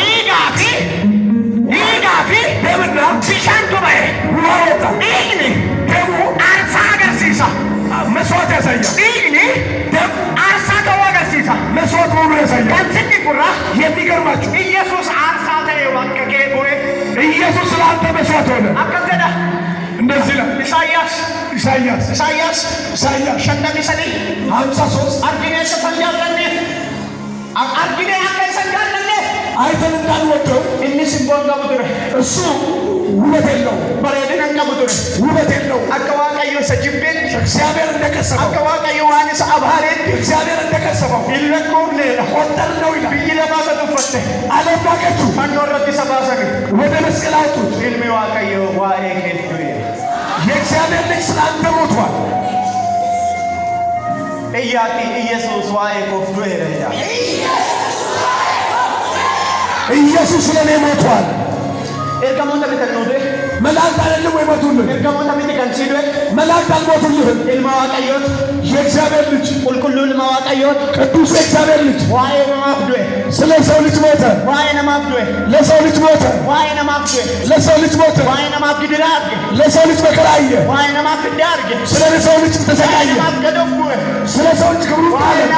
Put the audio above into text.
Igafi Demna Bishanto Bay Wota Igni Demu Arsaga Sisa Mesota Saya Igni Dem Arsaga Waga Sisa Mesota Waga Saya Kansiki Kura Yemigarmachu Jesus Arsata Ewanka Kebure Jesus Lanta Mesota Akazeda Ndezila Isaias Shanda Misali Hamsa Sos Argine Safanjalane Argine Akasanjalane አይተን እንዳልወደው እንስ እንቦንጋ ሙድረ እሱ ውበት የለው በረደንጋ ሙድረ ውበት የለው አከዋቀዩ ሰጅቤት እግዚአብሔር እንደከሰበው አከዋቀዩ ዋንስ አባሬት እግዚአብሔር እንደከሰበው ይልቆም ለሆተር ነው ይላል ይለባሰ ተፈተ አለባቀቱ አንወረድ ሰባሰሪ ወደ መስቀል አውጡት ኢልሚ ዋቀዩ ዋኤ ከፍሪ የእግዚአብሔር ልጅ ስላንተ ሞቷል እያቲ ኢየሱስ ዋኤ ኮፍዶ ይረዳ ኢየሱስ ለኔ ሞቷል ኤርጋሞታ በተነውደ መላእክት አይደለም ወይ ሞቱልህ ኤርጋሞታ በተቀንሲዶ መላእክት አልሞቱልህም ኢልማዋቀዮት የእግዚአብሔር ልጅ ቁልቁሉል ማዋቀዮት ቅዱስ የእግዚአብሔር ልጅ ዋይነ ማፍዶ ስለ ሰው ልጅ ሞተ ዋይነ ማፍዶ ለሰው ልጅ ሞተ ዋይነ ማፍዶ ለሰው ልጅ ሞተ ዋይነ ማፍድራግ ለሰው ልጅ መከራየ ዋይነ ማፍዳርግ ስለ ሰው ልጅ ተሰቃየ ስለ ሰው ልጅ ክብሩ ዋይነ